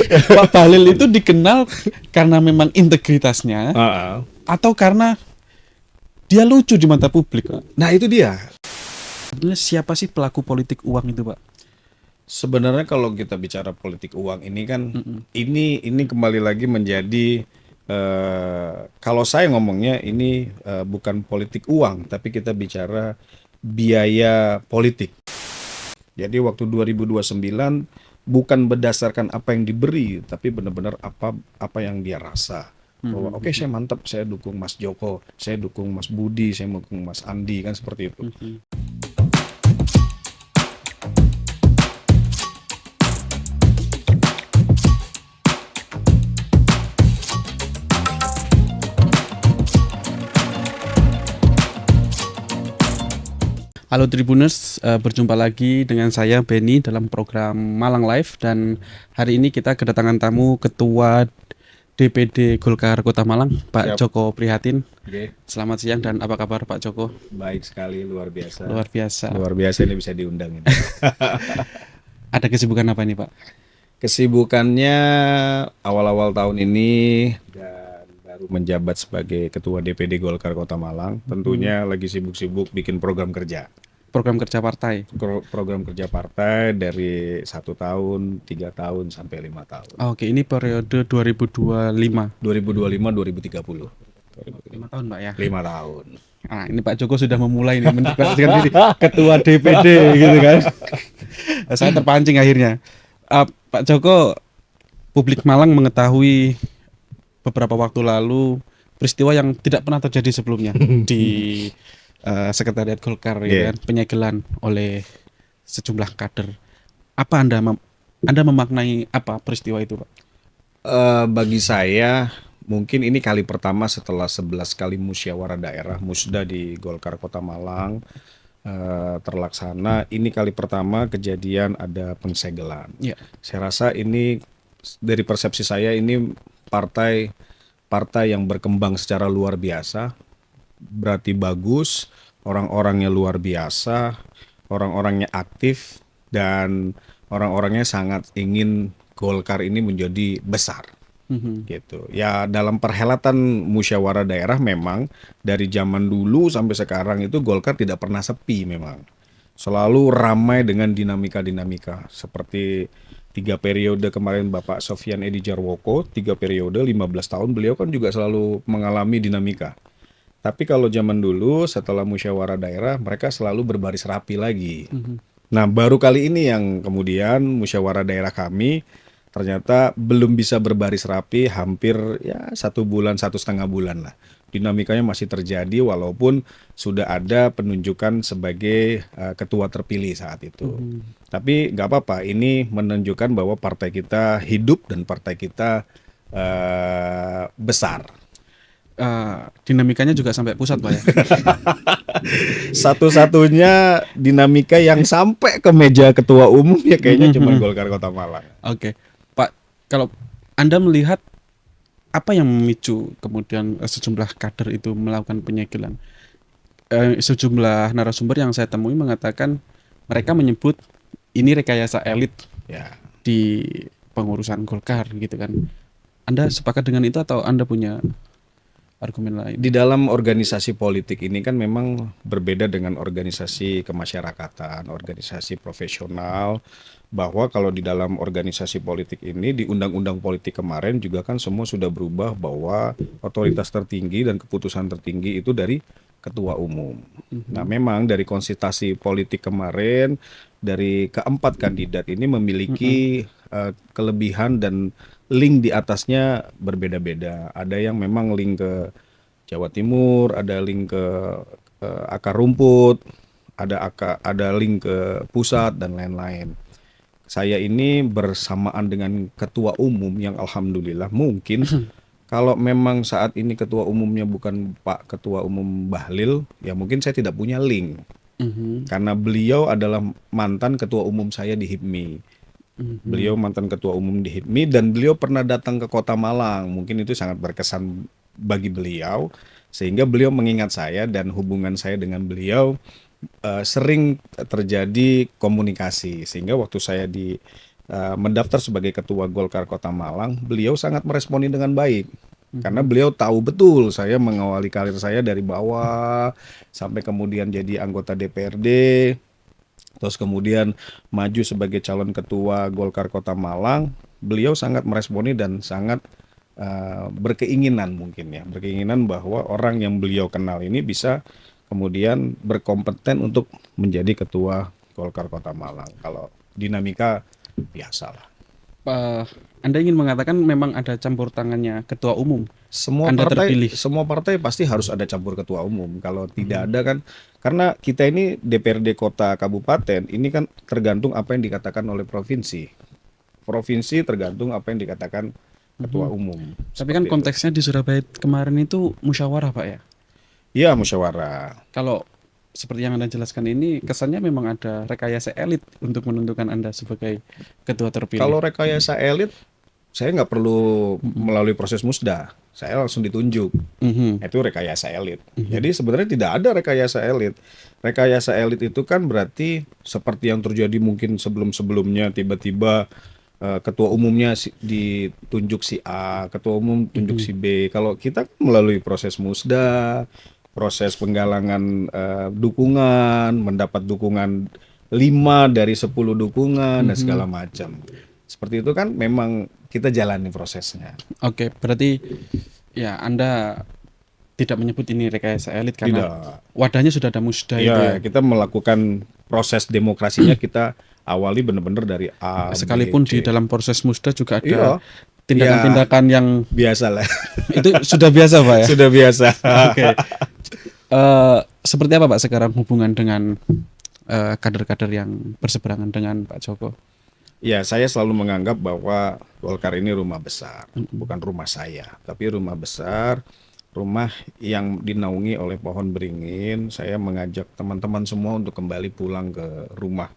Pak Bahlil itu dikenal karena memang integritasnya atau karena dia lucu di mata publik, Pak? Nah itu dia. Sebenarnya siapa sih pelaku politik uang itu, Pak? Sebenarnya kalau kita bicara politik uang ini kan, Mm-mm. ini kembali lagi menjadi kalau saya ngomongnya ini bukan politik uang, tapi kita bicara biaya politik. Jadi waktu 2029 bukan berdasarkan apa yang diberi, tapi benar-benar apa yang dia rasa. Bahwa oke, saya mantap, saya dukung Mas Joko, saya dukung Mas Budi, saya dukung Mas Andi, kan seperti itu. Halo Tribuners, berjumpa lagi dengan saya Benny dalam program Malang Live, dan hari ini kita kedatangan tamu Ketua DPD Golkar Kota Malang, Pak Siap. Joko Prihatin. Oke, Selamat siang, dan apa kabar Pak Joko? baik sekali, luar biasa. Luar biasa. Luar biasa ini bisa diundang ini. Ada kesibukan apa ini, Pak? Kesibukannya awal-awal tahun ini dan baru menjabat sebagai Ketua DPD Golkar Kota Malang. Tentunya lagi sibuk-sibuk bikin program kerja. Program kerja partai. Program kerja partai dari 1 tahun, 3 tahun, sampai 5 tahun. Oke, ini periode 2025. 2025-2030. 5 tahun, Pak ya. 5 tahun. Nah, ini Pak Joko sudah memulai nih mendeklarasikan diri Ketua DPD gitu kan. Saya terpancing akhirnya. Pak Joko, publik Malang mengetahui beberapa waktu lalu peristiwa yang tidak pernah terjadi sebelumnya di Sekretariat Golkar, ya kan, penyegelan oleh sejumlah kader. Apa Anda memaknai apa peristiwa itu, Pak? Bagi saya mungkin ini kali pertama setelah 11 kali musyawarah daerah musda di Golkar Kota Malang terlaksana. Ini kali pertama kejadian ada pensegelan. Ya. Saya rasa ini dari persepsi saya ini partai yang berkembang secara luar biasa, berarti bagus, orang-orangnya luar biasa, orang-orangnya aktif, dan orang-orangnya sangat ingin Golkar ini menjadi besar. Gitu. Ya, dalam perhelatan musyawarah daerah memang dari zaman dulu sampai sekarang itu Golkar tidak pernah sepi memang. Selalu ramai dengan dinamika-dinamika seperti 3 periode kemarin Bapak Sofyan Edi Jarwoko, 3 periode 15 tahun beliau kan juga selalu mengalami dinamika. Tapi kalau zaman dulu setelah musyawarah daerah mereka selalu berbaris rapi lagi. Nah, baru kali ini yang kemudian musyawarah daerah kami ternyata belum bisa berbaris rapi hampir ya 1 bulan, 1,5 bulan lah. Dinamikanya masih terjadi walaupun sudah ada penunjukan sebagai ketua terpilih saat itu. Tapi nggak apa-apa, ini menunjukkan bahwa partai kita hidup dan partai kita besar. Dinamikanya juga sampai pusat, Pak ya. Satu-satunya dinamika yang sampai ke meja ketua umum ya kayaknya cuma Golkar Kota Malang. Oke, Pak, kalau Anda melihat apa yang memicu kemudian sejumlah kader itu melakukan penyegelan? Sejumlah narasumber yang saya temui mengatakan mereka menyebut ini rekayasa elit Ya. di pengurusan Golkar gitu kan. Anda sepakat dengan itu atau Anda punya argumen lain? Di dalam organisasi politik ini kan memang berbeda dengan organisasi kemasyarakatan, organisasi profesional, bahwa kalau di dalam organisasi politik ini di undang-undang politik kemarin juga kan semua sudah berubah bahwa otoritas tertinggi dan keputusan tertinggi itu dari ketua umum. Nah, memang dari konsultasi politik kemarin dari keempat kandidat ini memiliki kelebihan dan link di atasnya berbeda-beda. Ada yang memang link ke Jawa Timur, ada link ke akar rumput, ada link ke pusat dan lain-lain. Saya ini bersamaan dengan ketua umum yang alhamdulillah mungkin kalau memang saat ini ketua umumnya bukan Pak Ketua Umum Bahlil, ya mungkin saya tidak punya link. Karena beliau adalah mantan ketua umum saya di HIPMI. Beliau mantan ketua umum di HIPMI dan beliau pernah datang ke Kota Malang. Mungkin itu sangat berkesan bagi beliau sehingga beliau mengingat saya dan hubungan saya dengan beliau sering terjadi komunikasi sehingga waktu saya mendaftar sebagai ketua Golkar Kota Malang, beliau sangat meresponi dengan baik. Karena beliau tahu betul saya mengawali karir saya dari bawah sampai kemudian jadi anggota DPRD, terus kemudian maju sebagai calon ketua Golkar Kota Malang. Beliau sangat meresponi dan sangat berkeinginan mungkin ya, berkeinginan bahwa orang yang beliau kenal ini bisa kemudian berkompeten untuk menjadi ketua Golkar Kota Malang. Kalau dinamika biasalah. Anda ingin mengatakan memang ada campur tangannya ketua umum. Semua Anda partai, terpilih. semua partai pasti harus ada campur ketua umum. Kalau tidak ada kan, karena kita ini DPRD kota kabupaten, ini kan tergantung apa yang dikatakan oleh provinsi. Provinsi tergantung apa yang dikatakan ketua umum. Tapi kan Seperti itu. konteksnya di Surabaya kemarin itu musyawarah Pak ya. Iya, musyawarah. Kalau seperti yang Anda jelaskan ini kesannya memang ada rekayasa elit untuk menentukan Anda sebagai ketua terpilih. Kalau rekayasa elit, saya nggak perlu melalui proses musda, saya langsung ditunjuk. Mhm. Itu rekayasa elit. Jadi sebenarnya tidak ada rekayasa elit. Rekayasa elit itu kan berarti seperti yang terjadi mungkin sebelum-sebelumnya, tiba-tiba ketua umumnya ditunjuk si A, ketua umum tunjuk si B. Kalau kita melalui proses musda, proses penggalangan dukungan, mendapat dukungan 5 dari 10 dukungan dan segala macam. Seperti itu kan memang kita jalani prosesnya. Oke, berarti ya Anda tidak menyebut ini rekayasa elit karena Tidak. wadahnya sudah ada musda itu Ya, ya. kita melakukan proses demokrasinya kita awali benar-benar dari A, Sekalipun B, di C. dalam proses musda juga ada Iya. tindakan-tindakan yang Biasalah. itu sudah biasa Pak ya. Sudah biasa. Oke. Seperti apa Pak sekarang hubungan dengan kader-kader yang berseberangan dengan Pak Joko? Ya, saya selalu menganggap bahwa Golkar ini rumah besar, bukan rumah saya, tapi rumah besar, rumah yang dinaungi oleh pohon beringin. Saya mengajak teman-teman semua untuk kembali pulang ke rumah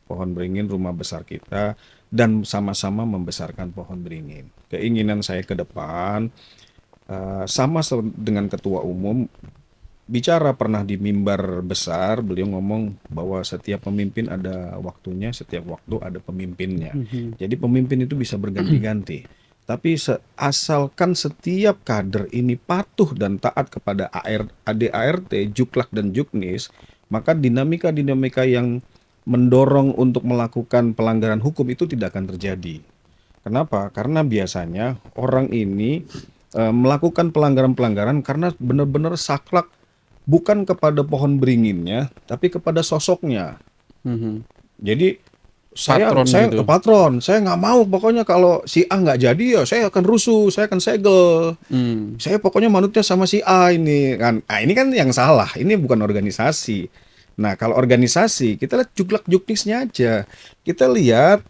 pohon beringin, rumah besar kita, dan sama-sama membesarkan pohon beringin. Keinginan saya ke depan, sama dengan ketua umum, bicara pernah di mimbar besar, beliau ngomong bahwa setiap pemimpin ada waktunya, setiap waktu ada pemimpinnya. Jadi pemimpin itu bisa berganti-ganti. Tapi asalkan setiap kader ini patuh dan taat kepada ADART, Juklak dan Juknis, maka dinamika-dinamika yang mendorong untuk melakukan pelanggaran hukum itu tidak akan terjadi. Kenapa? Karena biasanya orang ini melakukan pelanggaran-pelanggaran karena benar-benar saklek bukan kepada pohon beringinnya, tapi kepada sosoknya. Mhm. Jadi saya Patron gitu. patron, saya nggak mau pokoknya kalau si A nggak jadi ya saya akan rusuh, saya akan segel. Saya pokoknya manutnya sama si A ini kan. Nah, ini kan yang salah. Ini bukan organisasi. Nah, kalau organisasi kita lihat juklak juknisnya aja. Kita lihat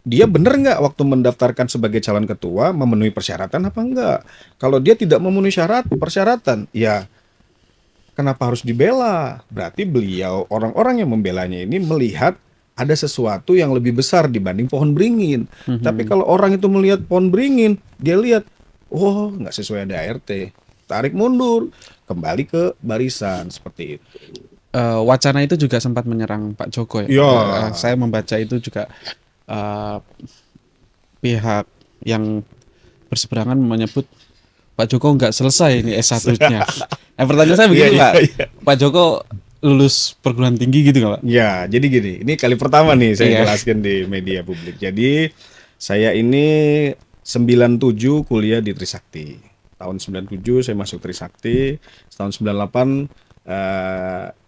dia benar nggak waktu mendaftarkan sebagai calon ketua memenuhi persyaratan apa enggak. Kalau dia tidak memenuhi persyaratan, ya kenapa harus dibela? Berarti beliau, orang-orang yang membelanya ini melihat ada sesuatu yang lebih besar dibanding pohon beringin. Tapi kalau orang itu melihat pohon beringin, dia lihat, oh nggak sesuai ADART, tarik mundur, kembali ke barisan seperti itu. Wacana itu juga sempat menyerang Pak Joko ya. Iya. Saya membaca itu juga pihak yang berseberangan menyebut Pak Joko nggak selesai ini S1-nya. Pertanyaan saya begini Iya, Pak, iya. Pak Joko lulus perguruan tinggi gitu nggak Pak? Ya, jadi gini, ini kali pertama nih saya Iya. jelaskan di media publik. Jadi saya ini 97 kuliah di Trisakti. Tahun 97 saya masuk Trisakti, tahun 98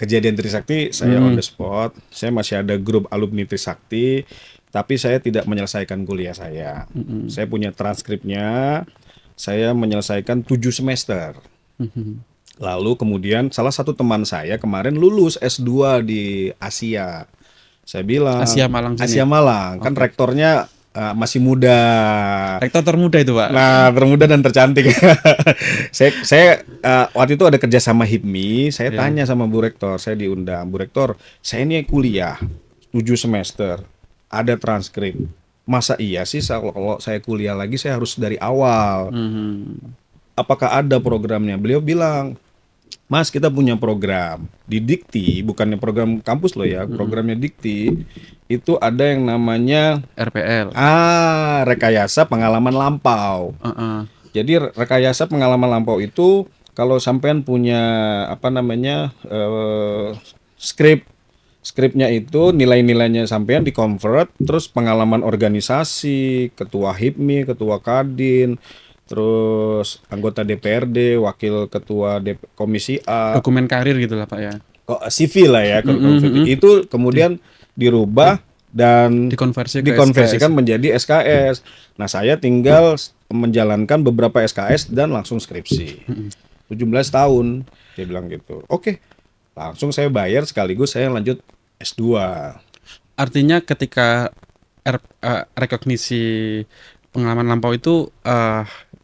kejadian Trisakti saya on the spot. Saya masih ada grup alumni Trisakti, tapi saya tidak menyelesaikan kuliah saya. Saya punya transkripnya. Saya menyelesaikan 7 semester. Lalu kemudian salah satu teman saya kemarin lulus S2 di Asia. Saya bilang Asia Malang sini. Asia Malang, kan rektornya masih muda. Rektor termuda itu Pak. Nah, termuda dan tercantik. saya waktu itu ada kerja sama HIPMI, saya tanya sama Bu Rektor, saya diundang. Bu Rektor, saya ini kuliah 7 semester, ada transkrip. Masa iya sih kalau saya kuliah lagi saya harus dari awal? Apakah ada programnya? Beliau bilang, Mas, kita punya program di Dikti, bukannya program kampus loh ya, programnya Dikti itu ada yang namanya RPL. rekayasa pengalaman lampau. Heeh. Jadi rekayasa pengalaman lampau itu kalau sampean punya apa namanya skripnya itu nilai-nilainya sampean di-convert, terus pengalaman organisasi, ketua HIPMI, ketua Kadin, terus anggota DPRD, wakil ketua Komisi A, Dokumen karir gitu lah Pak ya. kok CV lah ya, itu kemudian dirubah dan Dikonversi ke dikonversikan SKS. menjadi SKS. Nah, saya tinggal menjalankan beberapa SKS dan langsung skripsi. 17 tahun, dia bilang gitu. Oke, langsung saya bayar sekaligus saya lanjut S2. Artinya ketika rekognisi pengalaman lampau itu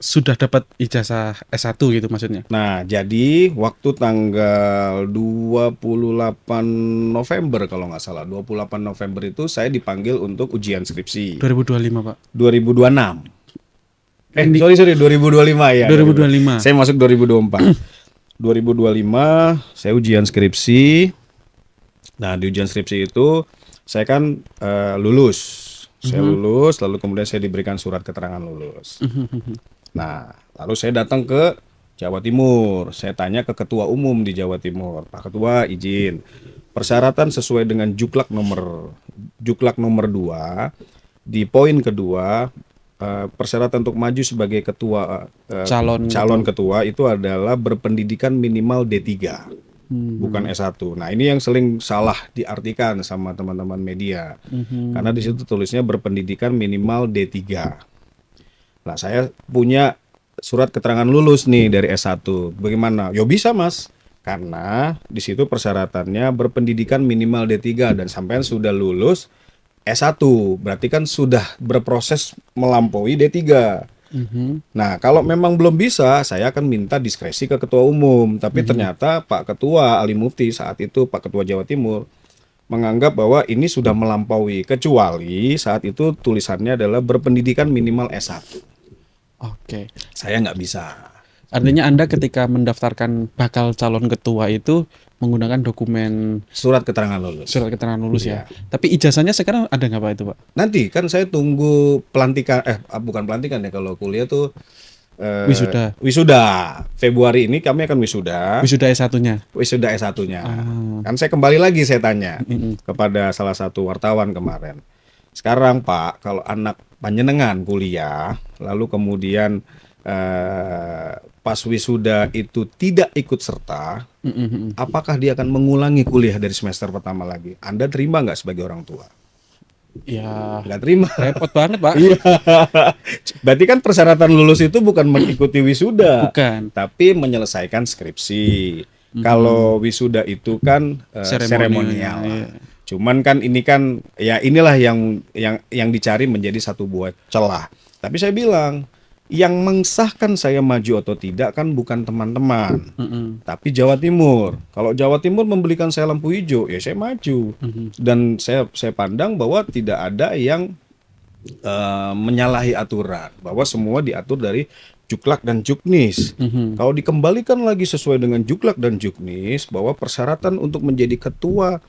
sudah dapat ijazah S1 gitu maksudnya. Nah, jadi waktu tanggal 28 November kalau nggak salah, 28 November itu saya dipanggil untuk ujian skripsi. 2025 Pak. 2026. Sorry, 2025 ya. 2025. Saya masuk 2024. 2025 saya ujian skripsi. Nah, di ujian skripsi itu saya kan lulus. Saya lulus, lalu kemudian saya diberikan surat keterangan lulus. Nah, lalu saya datang ke Jawa Timur. Saya tanya ke ketua umum di Jawa Timur, Pak Ketua izin. Persyaratan sesuai dengan Juklak nomor 2 di poin kedua, persyaratan untuk maju sebagai ketua calon ketua itu adalah berpendidikan minimal D3. Bukan S1. Nah, ini yang sering salah diartikan sama teman-teman media. Karena di situ tulisnya berpendidikan minimal D3. Nah, saya punya surat keterangan lulus nih dari S1. Bagaimana? Yo bisa, Mas. Karena di situ persyaratannya berpendidikan minimal D3 dan sampean sudah lulus S1. Berarti kan sudah berproses melampaui D3. Nah, kalau memang belum bisa, saya akan minta diskresi ke ketua umum. Tapi ternyata Pak Ketua Ali Mufti saat itu, Pak Ketua Jawa Timur, menganggap bahwa ini sudah melampaui. Kecuali saat itu tulisannya adalah berpendidikan minimal S1. Oke. Saya nggak bisa. Artinya Anda ketika mendaftarkan bakal calon ketua itu menggunakan dokumen Surat keterangan lulus. surat keterangan lulus Iya. ya. Tapi ijazahnya sekarang ada nggak Pak itu Pak? Nanti kan saya tunggu pelantikan, bukan pelantikan ya, kalau kuliah tuh Wisuda. Wisuda. Februari ini kami akan wisuda. Wisuda S1-nya. Wisuda S1-nya. Kan saya kembali lagi saya tanya kepada salah satu wartawan kemarin. Sekarang Pak, kalau anak panjenengan kuliah, lalu kemudian pas wisuda itu tidak ikut serta, apakah dia akan mengulangi kuliah dari semester pertama lagi? Anda terima nggak sebagai orang tua? Ya, Nggak terima. repot banget Pak. Iya. Berarti kan persyaratan lulus itu bukan mengikuti wisuda, Bukan. tapi menyelesaikan skripsi. Kalau wisuda itu kan seremonial. Iya. Cuman kan ini kan ya inilah yang dicari menjadi satu buah celah. Tapi saya bilang yang mengesahkan saya maju atau tidak kan bukan teman-teman, tapi Jawa Timur. Kalau Jawa Timur memberikan saya lampu hijau, ya saya maju. Dan saya pandang bahwa tidak ada yang menyalahi aturan, bahwa semua diatur dari Juklak dan Juknis. Kalau dikembalikan lagi sesuai dengan Juklak dan Juknis, bahwa persyaratan untuk menjadi ketua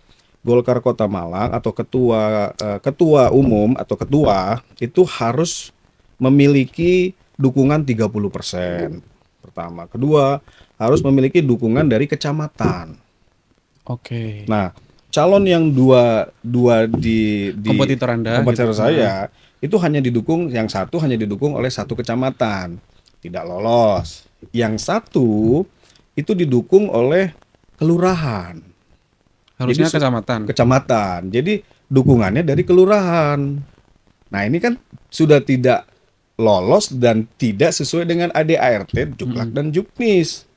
Golkar Kota Malang atau ketua umum atau ketua itu harus memiliki dukungan 30%. Pertama, kedua harus memiliki dukungan dari kecamatan. Oke. Nah, calon yang dua di Kompetitor Anda kompetitor gitu. saya itu hanya didukung, yang satu hanya didukung oleh satu kecamatan, tidak lolos. Yang satu itu didukung oleh kelurahan. Harusnya Jadi, kecamatan. Jadi dukungannya dari kelurahan. Nah, ini kan sudah tidak lolos dan tidak sesuai dengan ADART, Juklak dan Juknis.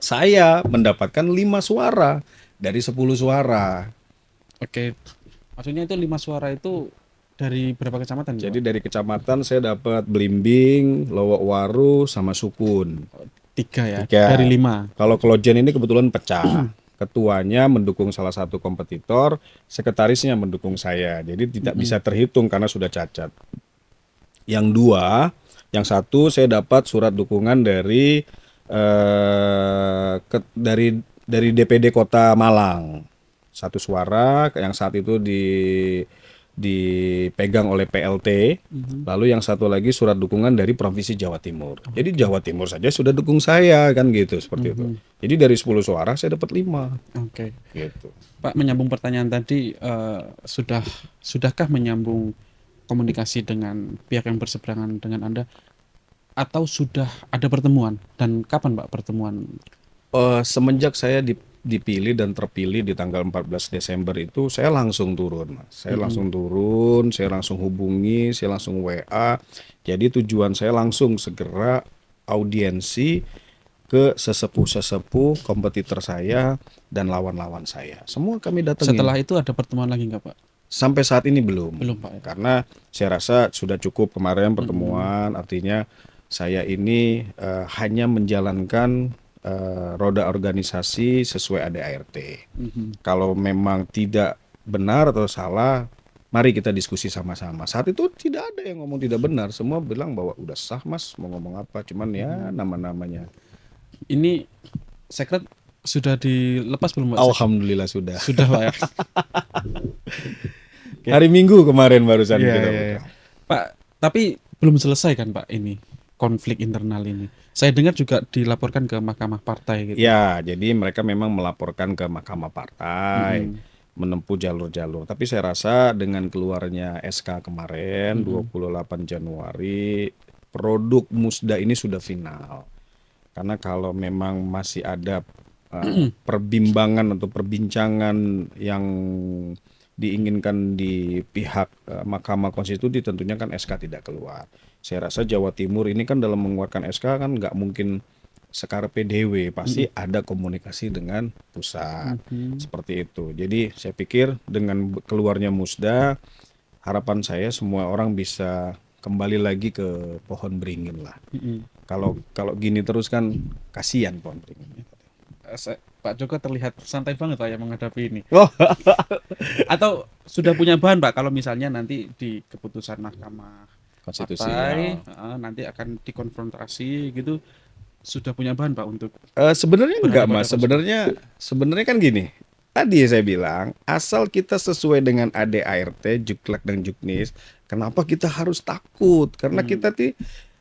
Saya mendapatkan 5 suara dari 10 suara. Oke. Maksudnya itu 5 suara itu dari berapa kecamatan? Jadi dari kecamatan saya dapat Blimbing, Lowok Waru, sama Sukun. 3 ya. 3. Dari 5. Kalau Klojen ini kebetulan pecah. Ketuanya mendukung salah satu kompetitor, sekretarisnya mendukung saya. Jadi tidak bisa terhitung karena sudah cacat. Yang 2, yang 1 saya dapat surat dukungan dari dari DPD Kota Malang, satu suara yang saat itu dipegang oleh PLT, lalu yang satu lagi surat dukungan dari Provinsi Jawa Timur. Jadi Jawa Timur saja sudah dukung saya kan gitu, seperti itu. Jadi dari 10 suara saya dapat 5 Oke. gitu. Pak, menyambung pertanyaan tadi, sudahkah menyambung komunikasi dengan pihak yang berseberangan dengan Anda, atau sudah ada pertemuan, dan kapan Pak pertemuan? Semenjak saya dipilih dan terpilih di tanggal 14 Desember itu, saya langsung turun, Mas. Saya langsung turun, saya langsung hubungi, saya langsung WA. Jadi tujuan saya langsung segera audiensi ke sesepuh-sesepuh kompetitor saya dan lawan-lawan saya. Semua kami datengin. Setelah itu ada pertemuan lagi nggak Pak? Sampai saat ini belum. Belum Pak ya? Karena saya rasa sudah cukup kemarin pertemuan, artinya saya ini hanya menjalankan roda organisasi sesuai ADART. Kalau memang tidak benar atau salah, mari kita diskusi sama-sama. Saat itu tidak ada yang ngomong tidak benar, semua bilang bahwa udah sah Mas, mau ngomong apa, cuman ya nama-namanya. Ini sekret sudah dilepas belum Pak? Alhamdulillah sudah. Sudah Pak ya? Hari Minggu kemarin barusan Iya, kita iya, buka. iya. Pak, tapi belum selesai kan Pak ini konflik internal ini? Saya dengar juga dilaporkan ke Mahkamah Partai gitu. Ya, jadi mereka memang melaporkan ke Mahkamah Partai, menempuh jalur-jalur. Tapi saya rasa dengan keluarnya SK kemarin 28 Januari, produk Musda ini sudah final. Karena kalau memang masih ada perbimbangan atau perbincangan yang diinginkan di pihak Mahkamah Konstitusi, tentunya kan SK tidak keluar. Saya rasa Jawa Timur ini kan dalam mengeluarkan SK kan nggak mungkin sekarepe dewe, pasti ada komunikasi dengan pusat, seperti itu. Jadi saya pikir dengan keluarnya Musda, harapan saya semua orang bisa kembali lagi ke pohon beringin lah. Kalau gini terus kan kasihan pohon beringin. Pak Joko terlihat santai banget Pak ya menghadapi ini. Oh, Atau sudah punya bahan Pak, kalau misalnya nanti di keputusan Mahkamah konstitusi. Partai nanti akan dikonfrontasi gitu, sudah punya bahan Pak untuk Sebenarnya enggak berhadapan Mas, sebenarnya kan gini. Tadi saya bilang, asal kita sesuai dengan ADART, Juklak dan Juknis, kenapa kita harus takut? Karena kita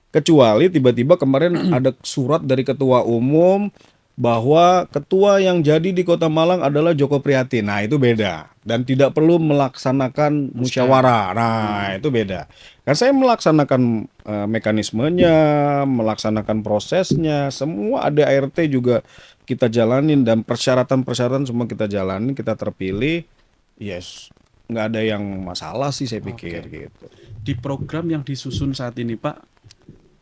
kecuali tiba-tiba kemarin ada surat dari ketua umum bahwa ketua yang jadi di Kota Malang adalah Joko Prihatin. Nah, itu beda. Dan tidak perlu melaksanakan musyawarah. Nah, itu beda. Kan saya melaksanakan mekanismenya, melaksanakan prosesnya, semua ADART juga kita jalanin dan persyaratan-persyaratan semua kita jalanin, kita terpilih. Yes, nggak ada yang masalah sih saya pikir gitu. di program yang disusun saat ini Pak,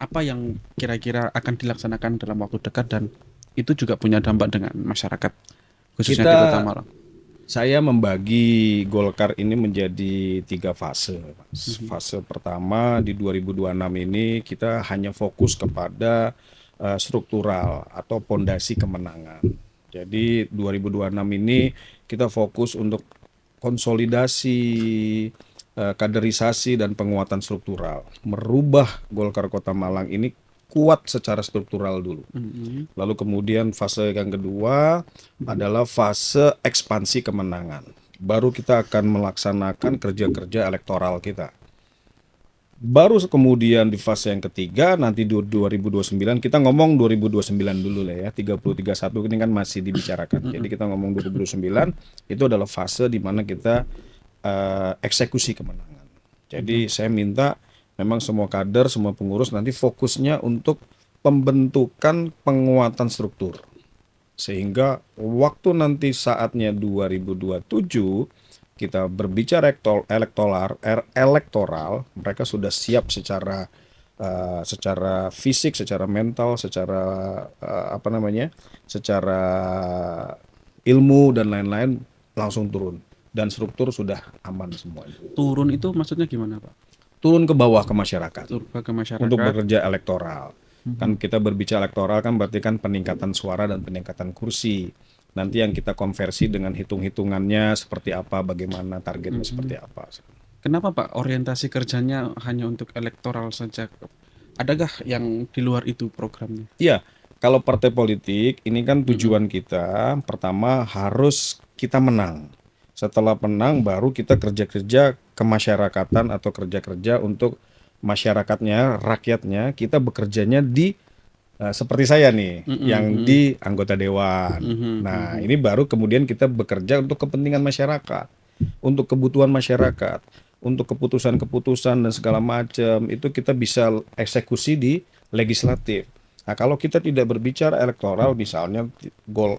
apa yang kira-kira akan dilaksanakan dalam waktu dekat dan itu juga punya dampak dengan masyarakat khususnya di Kota Malang? Saya membagi Golkar ini menjadi 3 fase. Fase pertama di 2026 ini kita hanya fokus kepada struktural atau pondasi kemenangan. Jadi 2026 ini kita fokus untuk konsolidasi, kaderisasi dan penguatan struktural. Merubah Golkar Kota Malang ini kuat secara struktural dulu. Lalu kemudian fase yang kedua adalah fase ekspansi kemenangan. Baru kita akan melaksanakan kerja-kerja elektoral kita. Baru kemudian di fase yang ketiga nanti 2029, kita ngomong 2029 dulu lah ya, 30-31 ini kan masih dibicarakan. Jadi kita ngomong 2029 itu adalah fase di mana kita eksekusi kemenangan. Jadi saya minta memang semua kader, semua pengurus nanti fokusnya untuk pembentukan penguatan struktur. Sehingga waktu nanti saatnya 2027 kita berbicara elektoral, mereka sudah siap secara fisik, secara mental, secara secara ilmu dan lain-lain langsung turun dan struktur sudah aman semua. Turun itu maksudnya gimana Pak? Turun ke bawah ke masyarakat. Turun ke masyarakat Untuk bekerja elektoral. Kan kita berbicara elektoral kan berarti kan peningkatan suara dan peningkatan kursi. Nanti yang kita konversi dengan hitung-hitungannya seperti apa, bagaimana targetnya seperti apa. Kenapa Pak orientasi kerjanya hanya untuk elektoral saja? Adakah yang di luar itu programnya? Iya, kalau partai politik ini kan tujuan kita pertama harus kita menang. Setelah menang baru kita kerja-kerja kemasyarakatan atau kerja-kerja untuk masyarakatnya, rakyatnya. Kita bekerjanya di seperti saya nih yang di anggota dewan. Nah, ini baru kemudian kita bekerja untuk kepentingan masyarakat, untuk kebutuhan masyarakat, untuk keputusan-keputusan dan segala macam itu kita bisa eksekusi di legislatif. Nah, kalau kita tidak berbicara elektoral, misalnya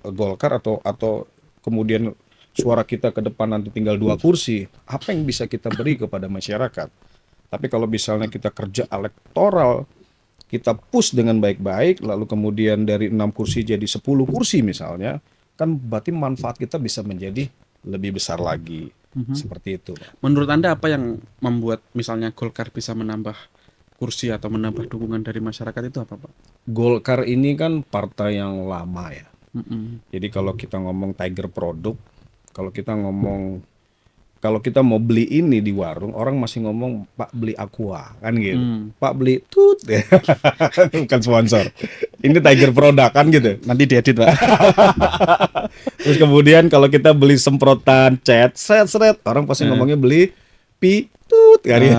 Golkar atau kemudian suara kita ke depan nanti tinggal 2 kursi, apa yang bisa kita beri kepada masyarakat? Tapi kalau misalnya kita kerja elektoral, kita push dengan baik-baik, lalu kemudian dari 6 kursi jadi 10 kursi misalnya, kan berarti manfaat kita bisa menjadi lebih besar lagi. Seperti itu, Pak. Menurut Anda apa yang membuat misalnya Golkar bisa menambah kursi atau menambah dukungan dari masyarakat itu apa, Pak? Golkar ini kan partai yang lama ya. Mm-mm. Jadi kalau kita ngomong Tiger Produk, kalau kita mau beli ini di warung, orang masih ngomong Pak beli Aqua kan gitu. Pak beli tut ya. Bukan sponsor. Ini Tiger Produk kan gitu. Nanti diedit, Pak. Terus kemudian kalau kita beli semprotan cat, seret, orang pasti ngomongnya beli pitut kan ya.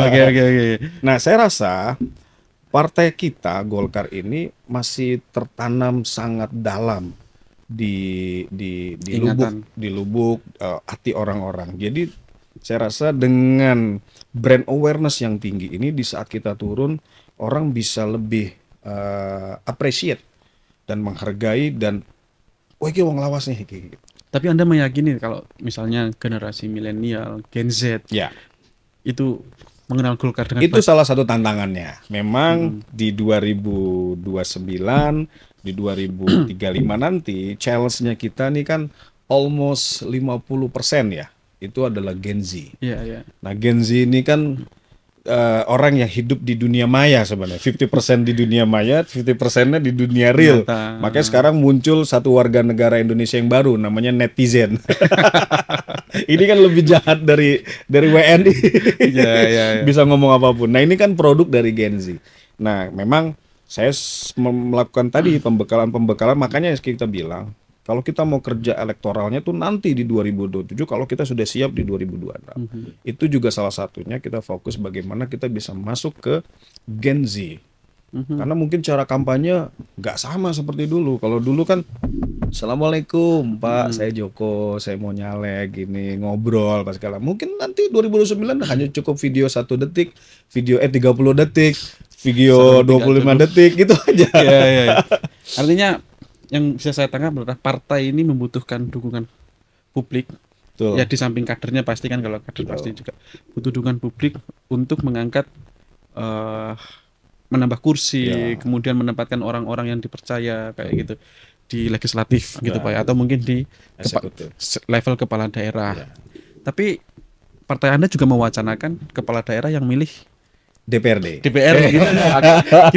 Oke. Nah, saya rasa partai kita Golkar ini masih tertanam sangat dalam di Ingatan. lubuk hati orang-orang. Jadi saya rasa dengan brand awareness yang tinggi ini di saat kita turun orang bisa lebih appreciate dan menghargai dan iki wong lawas nih gitu. Tapi Anda meyakini kalau misalnya generasi milenial, Gen Z Ya, itu mengenal Golkar dengan itu baik? salah satu tantangannya. Memang di 2029, di 2035 nanti challenge-nya kita nih kan almost 50% ya. Itu adalah Gen Z. Iya. Nah, Gen Z ini kan orang yang hidup di dunia maya sebenarnya. 50% di dunia maya, 50%-nya di dunia real. Nyata. Makanya sekarang muncul satu warga negara Indonesia yang baru namanya netizen. Ini kan lebih jahat dari WNI. Iya. Bisa ngomong apapun. Nah, ini kan produk dari Gen Z. Nah, memang saya melakukan tadi pembekalan, makanya kita bilang kalau kita mau kerja elektoralnya tuh nanti di 2027, kalau kita sudah siap di 2026. Itu juga salah satunya kita fokus bagaimana kita bisa masuk ke Gen Z. Karena mungkin cara kampanye nggak sama seperti dulu. Kalau dulu kan Assalamualaikum Pak, saya Joko, saya mau nyalek gini, ngobrol pas segala. Mungkin nanti 2029 hanya cukup video 1 detik, video 30 detik, video 25 detik gitu aja. Iya. Artinya yang bisa saya tangkap adalah partai ini membutuhkan dukungan publik. Betul. Ya di samping kadernya pasti kan, kalau kader pasti juga butuh dukungan publik untuk mengangkat menambah kursi, kemudian menempatkan orang-orang yang dipercaya kayak gitu di legislatif gitu Pak ya, atau mungkin di level kepala daerah. Tapi partai Anda juga mewacanakan kepala daerah yang milih DPRD. DPR gitu.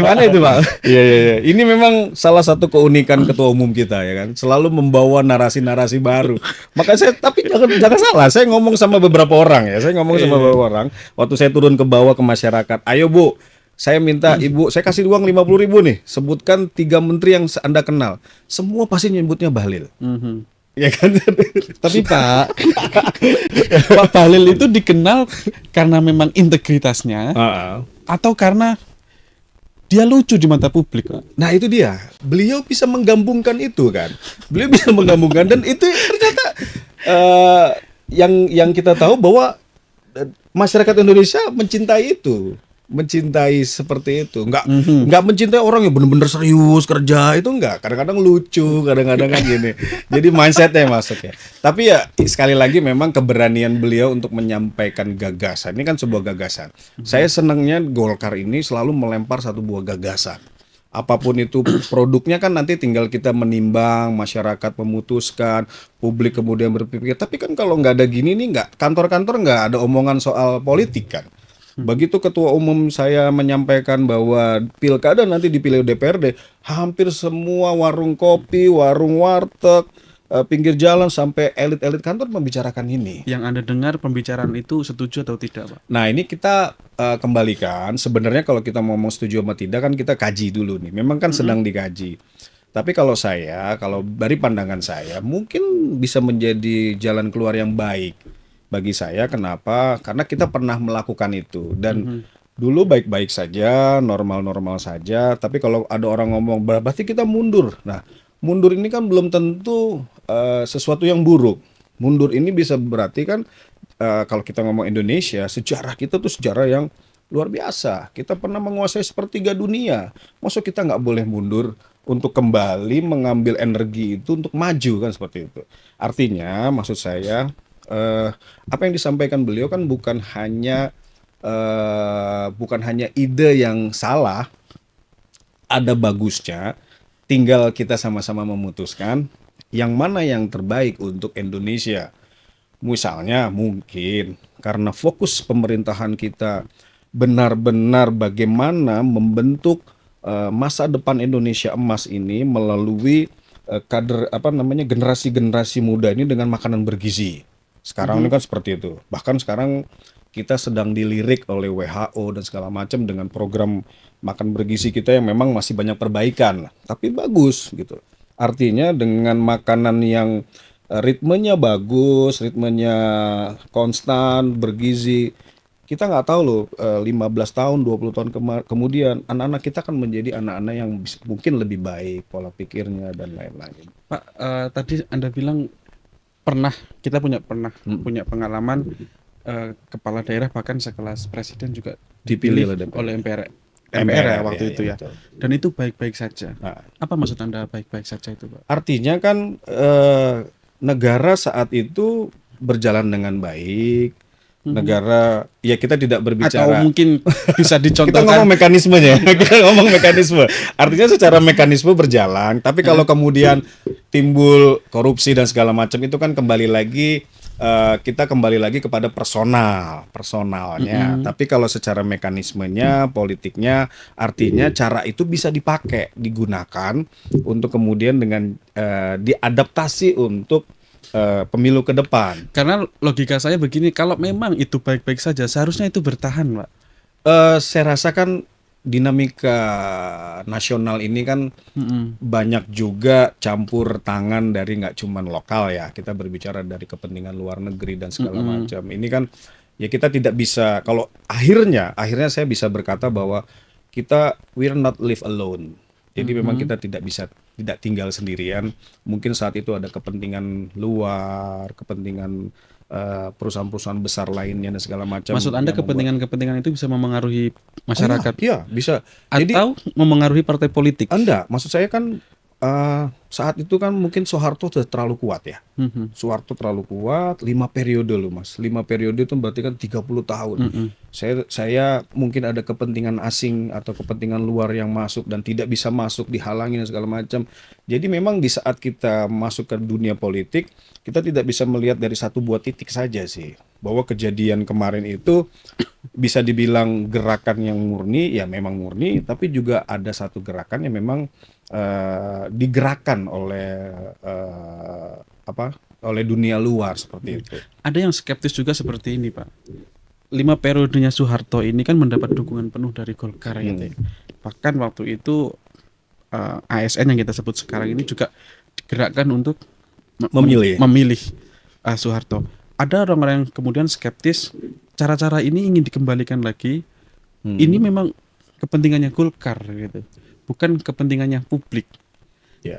Gimana itu, Pak? Iya. Ini memang salah satu keunikan ketua umum kita ya kan, selalu membawa narasi-narasi baru. Maka tapi jangan salah, saya ngomong sama beberapa orang ya. Saya ngomong sama beberapa orang waktu saya turun ke bawah ke masyarakat. Ayo Bu, saya minta Ibu, saya kasih uang 50.000 nih. Sebutkan 3 menteri yang Anda kenal. Semua pasti nyebutnya Bahlil. Ya kan? Tapi Pak Bahlil itu dikenal karena memang integritasnya atau karena dia lucu di mata publik, Pak? Nah itu dia, beliau bisa menggabungkan itu kan. Beliau bisa menggabungkan dan itu ternyata yang kita tahu bahwa masyarakat Indonesia mencintai itu. Mencintai seperti itu, nggak mencintai orang yang benar-benar serius kerja, itu enggak. Kadang-kadang lucu, kadang-kadang kan gini. Jadi mindsetnya masuk ya. Tapi ya sekali lagi memang keberanian beliau untuk menyampaikan gagasan. Ini kan sebuah gagasan. Saya senangnya Golkar ini selalu melempar satu buah gagasan. Apapun itu produknya kan nanti tinggal kita menimbang, masyarakat memutuskan, publik kemudian berpikir. Tapi kan kalau nggak ada gini nih, nggak kantor-kantor nggak ada omongan soal politik kan. Begitu ketua umum saya menyampaikan bahwa pilkada nanti dipilih DPRD, hampir semua warung kopi, warung warteg, pinggir jalan sampai elit-elit kantor membicarakan ini. Yang Anda dengar pembicaraan itu setuju atau tidak, Pak? Nah, ini kita kembalikan. Sebenarnya kalau kita ngomong setuju sama tidak kan kita kaji dulu nih. Memang kan sedang dikaji. Tapi kalau dari pandangan saya, mungkin bisa menjadi jalan keluar yang baik bagi saya. Kenapa? Karena kita pernah melakukan itu dan dulu baik-baik saja, normal-normal saja. Tapi kalau ada orang ngomong berarti kita mundur. Nah, mundur ini kan belum tentu sesuatu yang buruk. Mundur ini bisa berarti kan kalau kita ngomong Indonesia, sejarah kita tuh sejarah yang luar biasa. Kita pernah menguasai sepertiga dunia. Masa kita nggak boleh mundur untuk kembali mengambil energi itu untuk maju kan seperti itu. Artinya, maksud saya apa yang disampaikan beliau kan bukan hanya ide yang salah, ada bagusnya. Tinggal kita sama-sama memutuskan yang mana yang terbaik untuk Indonesia. Misalnya mungkin karena fokus pemerintahan kita benar-benar bagaimana membentuk masa depan Indonesia emas ini melalui generasi-generasi muda ini dengan makanan bergizi. Sekarang ini kan seperti itu. Bahkan sekarang kita sedang dilirik oleh WHO dan segala macam dengan program makan bergizi kita yang memang masih banyak perbaikan, tapi bagus gitu. Artinya dengan makanan yang ritmenya bagus, ritmenya konstan, bergizi, kita nggak tahu loh 15 tahun, 20 tahun kemudian anak-anak kita akan menjadi anak-anak yang mungkin lebih baik pola pikirnya dan lain-lain. Pak, tadi Anda bilang kita punya pengalaman kepala daerah bahkan sekelas presiden juga dipilih oleh MPR ya waktu itu ya. Betul. Dan itu baik-baik saja. Nah, Apa maksud Anda baik-baik saja itu, Pak? artinya kan negara saat itu berjalan dengan baik. Negara, ya kita tidak berbicara. Atau mungkin bisa Kita dicontohkan. ngomong mekanismenya, kita ngomong mekanisme. Artinya secara mekanisme berjalan, tapi kalau kemudian timbul korupsi dan segala macam itu kan kembali lagi kita kembali lagi kepada personalnya. Tapi kalau secara mekanismenya, politiknya, artinya cara itu bisa digunakan untuk kemudian dengan diadaptasi untuk pemilu ke depan. Karena logika saya begini, kalau memang itu baik-baik saja, seharusnya itu bertahan, Pak. Saya rasa kan dinamika nasional ini kan banyak juga campur tangan dari nggak cuman lokal ya. Kita berbicara dari kepentingan luar negeri dan segala macam. Ini kan ya kita tidak bisa, kalau akhirnya saya bisa berkata bahwa we're not live alone. Jadi memang kita tidak tinggal sendirian. Mungkin saat itu ada kepentingan luar, kepentingan perusahaan-perusahaan besar lainnya dan segala macam. Maksud Anda kepentingan-kepentingan itu bisa memengaruhi masyarakat? Iya, bisa. Atau memengaruhi partai politik? Anda, maksud saya kan saat itu kan mungkin Soeharto sudah terlalu kuat ya. Soeharto terlalu kuat, 5 periode loh Mas. 5 periode itu berarti kan 30 tahun. Saya mungkin ada kepentingan asing atau kepentingan luar yang masuk dan tidak bisa masuk, dihalangi dan segala macam. Jadi memang di saat kita masuk ke dunia politik, kita tidak bisa melihat dari satu buah titik saja sih. Bahwa kejadian kemarin itu bisa dibilang gerakan yang murni, ya memang murni, tapi juga ada satu gerakan yang memang digerakkan oleh oleh dunia luar seperti itu. Ada yang skeptis juga seperti ini, Pak. 5 periodenya Soeharto ini kan mendapat dukungan penuh dari Golkar gitu ya. Bahkan waktu itu ASN yang kita sebut sekarang ini juga digerakkan untuk memilih Soeharto. Ada orang-orang yang kemudian skeptis, cara-cara ini ingin dikembalikan lagi. Ini memang kepentingannya Golkar gitu, bukan kepentingannya publik.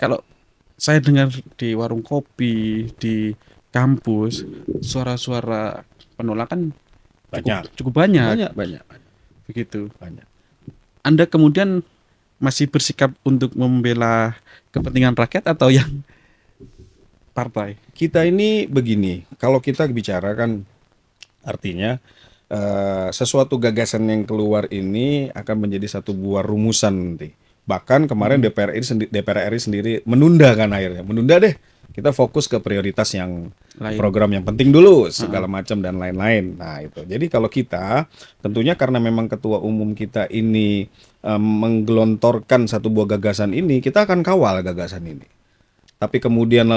Kalau saya dengar di warung kopi, di kampus, suara-suara penolakan cukup banyak. Begitu. Banyak. Anda kemudian masih bersikap untuk membela kepentingan rakyat atau yang partai? Kita ini begini, kalau kita bicara kan artinya sesuatu gagasan yang keluar ini akan menjadi satu buah rumusan nanti. Bahkan kemarin DPR RI sendiri menunda kan akhirnya. Menunda deh. Kita fokus ke prioritas yang program yang penting dulu, segala macam dan lain-lain. Nah, itu. Jadi kalau kita tentunya karena memang ketua umum kita ini menggelontorkan satu buah gagasan ini, kita akan kawal gagasan ini. tapi kemudian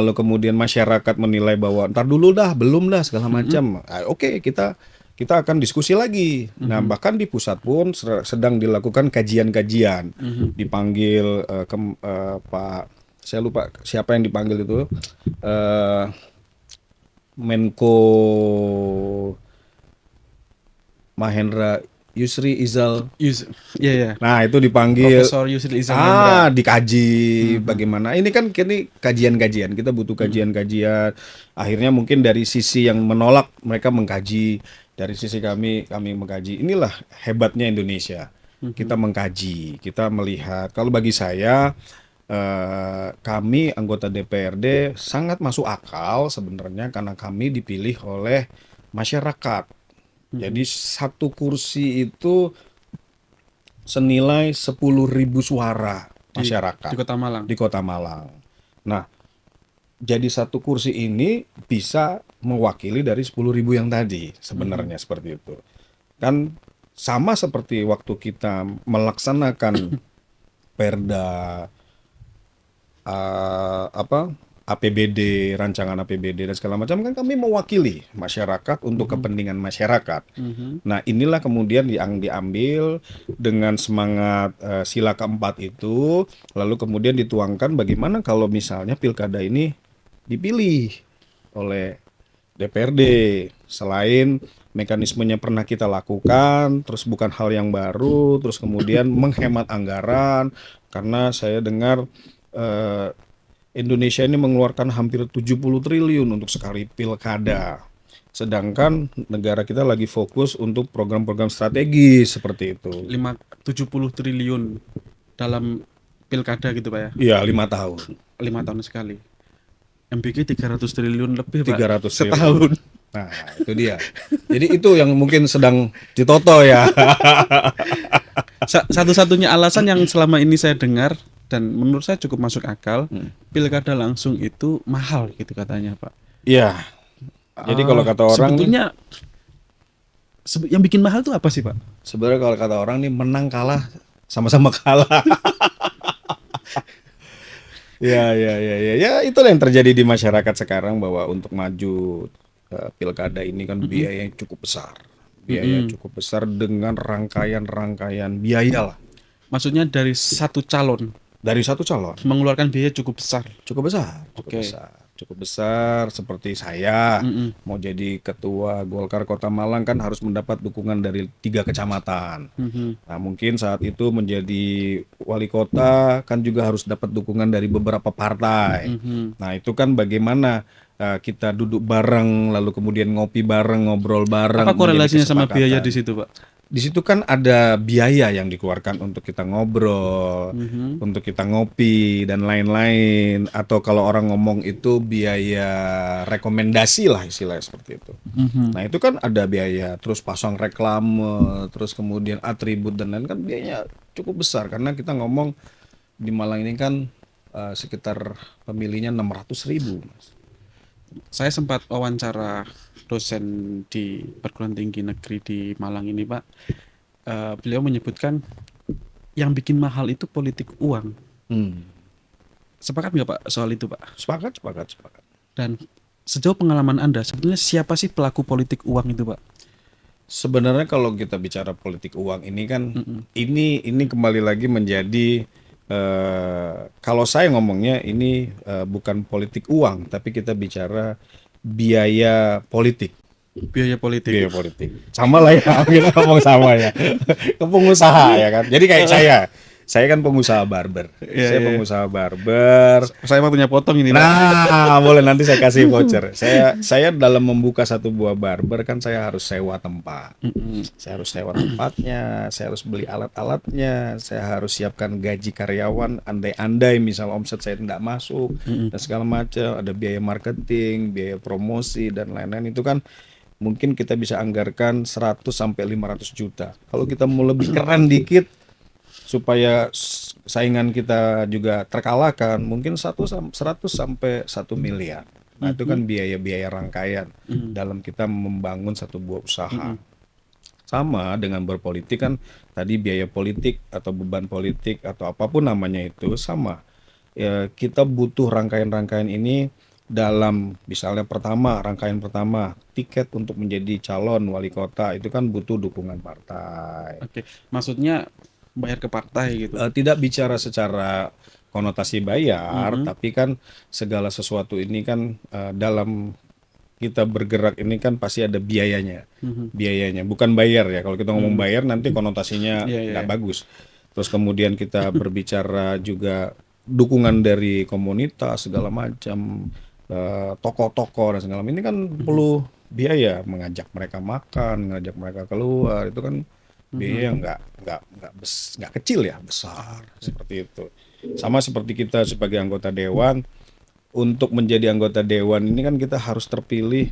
masyarakat menilai bahwa ntar dulu dah, belum dah segala macam. Oke, kita akan diskusi lagi. Nah, bahkan di pusat pun sedang dilakukan kajian-kajian. Dipanggil Pak, saya lupa siapa yang dipanggil itu, Menko Mahendra Yusri Izal. Iya ya. Nah, itu dipanggil. Profesor Yusril Iza Mahendra. Dikaji bagaimana. Ini kan kajian-kajian. Kita butuh kajian-kajian. Akhirnya mungkin dari sisi yang menolak mereka mengkaji, dari sisi kami mengkaji. Inilah hebatnya Indonesia. Kita mengkaji, kita melihat. Kalau bagi saya, kami anggota DPRD sangat masuk akal sebenarnya karena kami dipilih oleh masyarakat. Jadi satu kursi itu senilai 10.000 suara masyarakat Di Kota Malang. di Kota Malang. Nah, jadi satu kursi ini bisa mewakili dari 10.000 yang tadi sebenarnya seperti itu. Kan sama seperti waktu kita melaksanakan Perda APBD, rancangan APBD dan segala macam, kan kami mewakili masyarakat untuk kepentingan masyarakat. Nah, inilah kemudian yang diambil dengan semangat sila keempat itu, lalu kemudian dituangkan bagaimana kalau misalnya pilkada ini dipilih oleh DPRD. Selain mekanismenya pernah kita lakukan, terus bukan hal yang baru, terus kemudian menghemat anggaran, karena saya dengar Indonesia ini mengeluarkan hampir 70 triliun untuk sekali pilkada. Sedangkan negara kita lagi fokus untuk program-program strategis seperti itu. 70 triliun dalam pilkada gitu Pak ya. Iya, 5 tahun. 5 tahun sekali. MBK 300 triliun lebih Pak. 300 triliun. Setahun. Nah, itu dia. Jadi itu yang mungkin sedang ditoto ya. Satu-satunya alasan yang selama ini saya dengar dan menurut saya cukup masuk akal, pilkada langsung itu mahal gitu katanya Pak. Iya. Jadi kalau kata orang, sebetulnya yang bikin mahal tuh apa sih Pak? sebenarnya kalau kata orang nih, menang kalah sama-sama kalah. Ya, itulah yang terjadi di masyarakat sekarang, bahwa untuk maju pilkada ini kan biaya yang cukup besar. Biaya cukup besar dengan rangkaian biaya lah. Maksudnya dari satu calon Dari satu calon mengeluarkan biaya cukup besar. cukup besar, Oke. cukup besar. Seperti saya mau jadi ketua Golkar Kota Malang kan harus mendapat dukungan dari 3 kecamatan. Nah, mungkin saat itu menjadi wali kota kan juga harus dapat dukungan dari beberapa partai. Nah, itu kan bagaimana kita duduk bareng, lalu kemudian ngopi bareng, ngobrol bareng. Apa korelasinya menjadi sama biaya kesepakatan. di situ Pak? Di situ kan ada biaya yang dikeluarkan untuk kita ngobrol, untuk kita ngopi dan lain-lain. Atau kalau orang ngomong itu biaya rekomendasi lah, istilahnya seperti itu. Nah, itu kan ada biaya, terus pasang reklame, terus kemudian atribut dan lain, kan biayanya cukup besar. Karena kita ngomong di Malang ini kan sekitar pemilihnya 600.000, Mas. Saya sempat wawancara dosen di perguruan tinggi negeri di Malang ini Pak. Beliau menyebutkan yang bikin mahal itu politik uang. Sepakat nggak Pak soal itu Pak? Sepakat. Dan sejauh pengalaman Anda, sebetulnya siapa sih pelaku politik uang itu Pak? Sebenarnya kalau kita bicara politik uang ini kan, ini kembali lagi menjadi, kalau saya ngomongnya ini bukan politik uang, tapi kita bicara biaya politik. Biaya politik. Biaya politik. Sama lah ya, kita ngomong sama ya. Ke pengusaha ya kan. Jadi kayak saya kan pengusaha barber. Saya pengusaha barber. Saya waktunya potong ini Pak. Nah, boleh nanti saya kasih voucher. Saya dalam membuka satu buah barber kan saya harus sewa tempat. Saya harus sewa tempatnya, saya harus beli alat-alatnya, saya harus siapkan gaji karyawan, andai-andai misal omset saya tidak masuk dan segala macam, ada biaya marketing, biaya promosi dan lain-lain. Itu kan mungkin kita bisa anggarkan 100 sampai 500 juta. Kalau kita mau lebih keren dikit supaya saingan kita juga terkalahkan, mungkin 100 sampai 1 miliar. Nah, itu kan biaya-biaya rangkaian dalam kita membangun satu buah usaha. Sama dengan berpolitik kan, tadi biaya politik atau beban politik atau apapun namanya itu sama. ya, kita butuh rangkaian-rangkaian ini dalam misalnya rangkaian pertama tiket untuk menjadi calon wali kota itu kan butuh dukungan partai. Oke, maksudnya bayar ke partai gitu. Tidak bicara secara konotasi bayar, Mhm, tapi kan segala sesuatu ini kan dalam kita bergerak ini kan pasti ada biayanya. mhm. Biayanya bukan bayar ya. Kalau kita ngomong bayar nanti konotasinya Iya, iya, nggak iya. bagus. Terus kemudian kita berbicara juga dukungan dari komunitas segala macam, tokoh-tokoh dan segala macam. Ini kan perlu biaya, mengajak mereka makan, ngajak mereka keluar, itu kan biaya yang nggak kecil ya, besar seperti itu. Sama seperti kita sebagai anggota dewan, untuk menjadi anggota dewan ini kan kita harus terpilih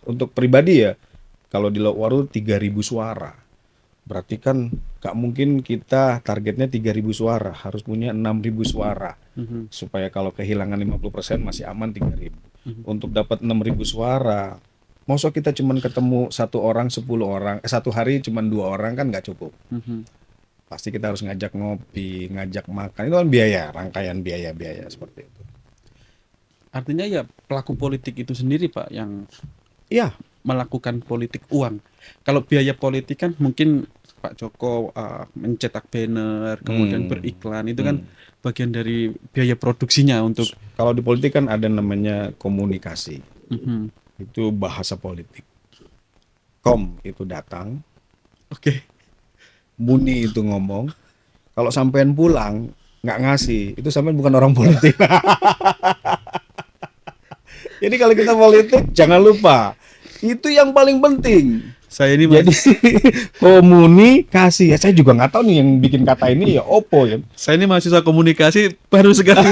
untuk pribadi ya. Kalau di Lokwaru 3.000 suara. Berarti kan gak mungkin kita targetnya 3.000 suara, harus punya 6.000 suara. Mhm, Supaya kalau kehilangan 50% masih aman 3.000. mhm, Untuk dapat 6.000 suara, masa kita cuman ketemu satu orang 10 orang, satu hari cuman 2 orang kan nggak cukup. mhm. Pasti kita harus ngajak ngopi, ngajak makan, itu kan biaya, rangkaian biaya-biaya seperti itu. Artinya ya pelaku politik itu sendiri Pak yang Iya. melakukan politik uang. Kalau biaya politik kan mungkin Pak Joko mencetak banner, kemudian Hmm. beriklan, itu kan bagian dari biaya produksinya untuk Kalau di politik kan ada namanya komunikasi, Mhm. itu bahasa politik. Kom itu datang, Oke. Muni itu ngomong, kalau sampean pulang nggak ngasih, itu sampean bukan orang politik. Jadi kalau kita politik jangan lupa, itu yang paling penting. Saya ini Jadi komunikasi, ya saya juga nggak tahu nih yang bikin kata ini ya opo ya. saya ini mahasiswa komunikasi baru sekali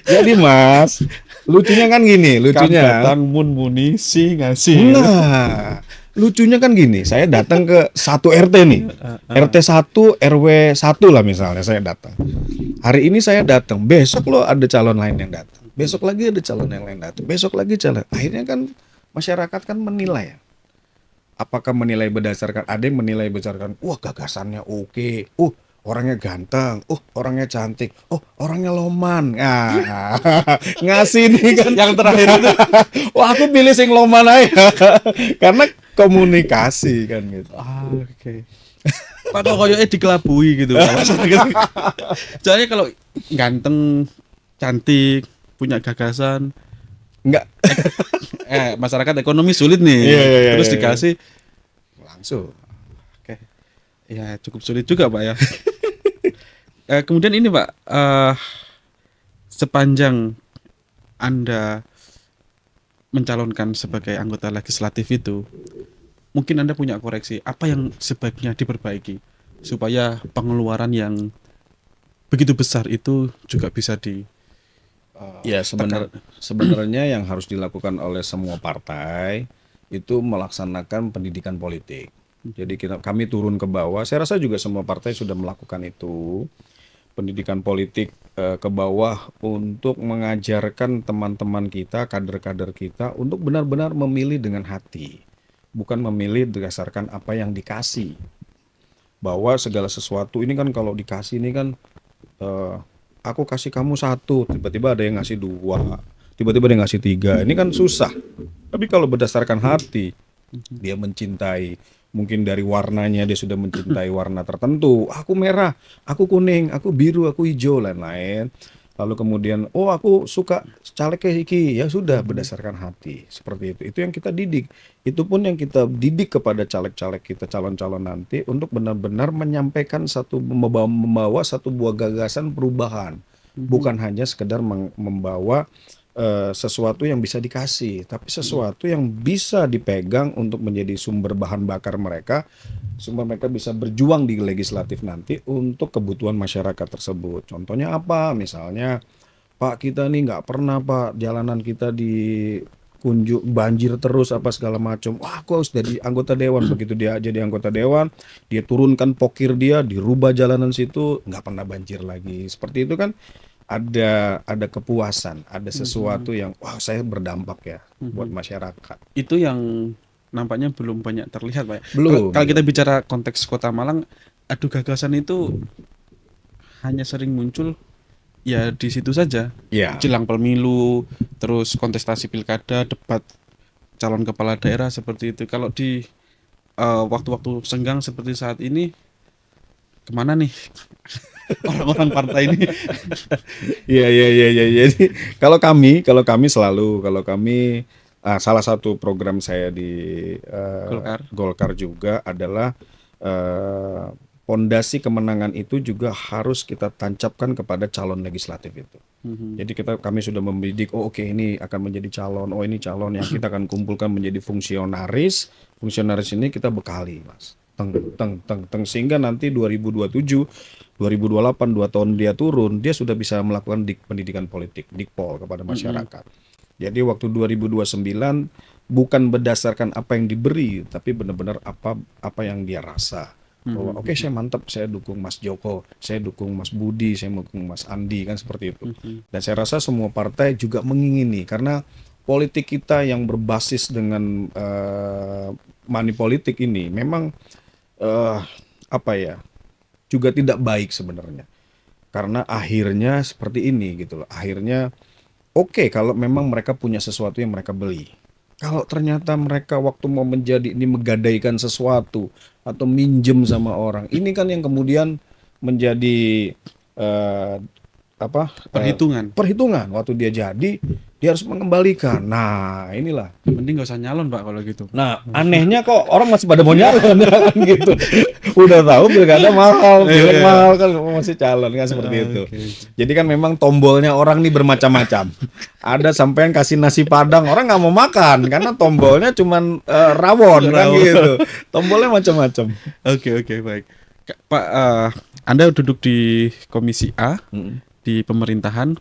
Jadi Mas, lucunya kan gini, kan lucunya. datang munisi ngasih. Nah, lucunya kan gini, saya datang ke satu RT nih. RT 1 RW 1 lah misalnya saya datang. Hari ini saya datang, besok lo ada calon lain yang datang. Besok lagi ada calon yang lain datang. Besok lagi calon. Akhirnya kan masyarakat kan menilai. Apakah menilai berdasarkan, ada yang menilai berdasarkan, wah gagasannya oke, orangnya ganteng, orangnya cantik, orangnya loman. Nah, ngasih nih kan. Yang terakhir itu Wah aku pilih sing loman aja. Karena komunikasi kan gitu. oke. Pak kok koyoke dikelabui gitu. Soalnya kalau ganteng, cantik, punya gagasan, Enggak masyarakat ekonomi sulit nih. Iya, Terus iya. dikasih langsung. oke. Ya cukup sulit juga Pak ya. Kemudian ini Pak, sepanjang Anda mencalonkan sebagai anggota legislatif itu, mungkin Anda punya koreksi apa yang sebaiknya diperbaiki supaya pengeluaran yang begitu besar itu juga bisa di Ya sebenarnya yang harus dilakukan oleh semua partai itu melaksanakan pendidikan politik. Jadi kami turun ke bawah. Saya rasa juga semua partai sudah melakukan itu, pendidikan politik ke bawah untuk mengajarkan teman-teman kita, kader-kader kita untuk benar-benar memilih dengan hati, bukan memilih berdasarkan apa yang dikasih. Bahwa segala sesuatu ini kan kalau dikasih ini kan aku kasih kamu 1, tiba-tiba ada yang ngasih 2, tiba-tiba ada yang ngasih 3. Ini kan susah. Tapi kalau berdasarkan hati, dia mencintai, mungkin dari warnanya dia sudah mencintai warna tertentu. Aku merah, aku kuning, aku biru, aku hijau, lain-lain. Lalu kemudian, aku suka caleg kayak iki, ya sudah berdasarkan hati, seperti itu. Itu yang kita didik. Itu pun yang kita didik kepada caleg-caleg kita, calon-calon nanti untuk benar-benar menyampaikan membawa satu buah gagasan perubahan, bukan hanya sekedar membawa sesuatu yang bisa dikasih, tapi sesuatu yang bisa dipegang untuk menjadi sumber bahan bakar mereka, sumber mereka bisa berjuang di legislatif nanti untuk kebutuhan masyarakat tersebut. Contohnya apa? Misalnya, Pak kita nih nggak pernah Pak jalanan kita di kunjuk banjir terus apa segala macam. Wah, aku harus jadi anggota dewan. Begitu dia jadi anggota dewan, dia turunkan pokir dia, dirubah jalanan situ, nggak pernah banjir lagi. Seperti itu kan ada kepuasan, ada sesuatu yang wah saya berdampak ya buat masyarakat. itu yang nampaknya belum banyak terlihat Pak ya. Belum. Kalau kita bicara konteks Kota Malang, adu gagasan itu hanya sering muncul ya di situ saja. Ya, Jelang pemilu, terus kontestasi pilkada, debat calon kepala daerah seperti itu. Kalau di waktu-waktu senggang seperti saat ini, kemana nih orang-orang partai ini? iya, iya, iya, iya. Jadi kalau kami selalu, kalau kami salah satu program saya di Golkar. Golkar juga adalah eh, pondasi kemenangan itu juga harus kita tancapkan kepada calon legislatif itu. Mhm. Jadi kami sudah membidik, oh oke ini akan menjadi calon, oh ini calon yang kita akan kumpulkan menjadi fungsionaris. Fungsionaris ini kita bekali, Mas. Teng teng teng teng sehingga nanti 2027, 2028 2 tahun dia turun, dia sudah bisa melakukan pendidikan politik, dikpol kepada Mhm. masyarakat. Jadi waktu 2029 bukan berdasarkan apa yang diberi, tapi benar-benar apa yang dia rasa. Bahwa oke Mhm. saya mantap, saya dukung Mas Joko, saya dukung Mas Budi, saya dukung Mas Andi, kan seperti itu. Mhm. Dan saya rasa semua partai juga mengingini karena politik kita yang berbasis dengan money politik ini memang eh, apa ya, juga tidak baik sebenarnya. Karena akhirnya seperti ini gitu loh. Akhirnya oke kalau memang mereka punya sesuatu yang mereka beli. Kalau ternyata mereka waktu mau menjadi ini menggadaikan sesuatu atau minjem sama orang, ini kan yang kemudian menjadi eh, apa Perhitungan. perhitungan waktu dia jadi dia harus mengembalikan. Nah, inilah. Mending gak usah nyalon, Pak, kalau gitu. Nah, anehnya kok orang masih pada mau nyalon kan gitu. Udah tahu pilkada mahal, Iya, pileg iya. mahal kan masih calon kan seperti itu. Oke. Jadi kan memang tombolnya orang nih bermacam-macam. Ada sampean kasih nasi Padang, orang nggak mau makan karena tombolnya cuman rawon kan Rawon. gitu. Tombolnya macam-macam. Oke, oke, baik. Pak, Anda duduk di Komisi A Mm. di pemerintahan.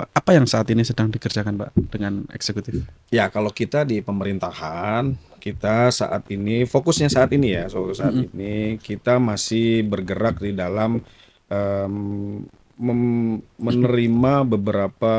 Apa yang saat ini sedang dikerjakan, Pak, dengan eksekutif? Ya, kalau kita di pemerintahan, kita saat ini fokusnya saat ini ya, saat Mhm. ini kita masih bergerak di dalam em, menerima beberapa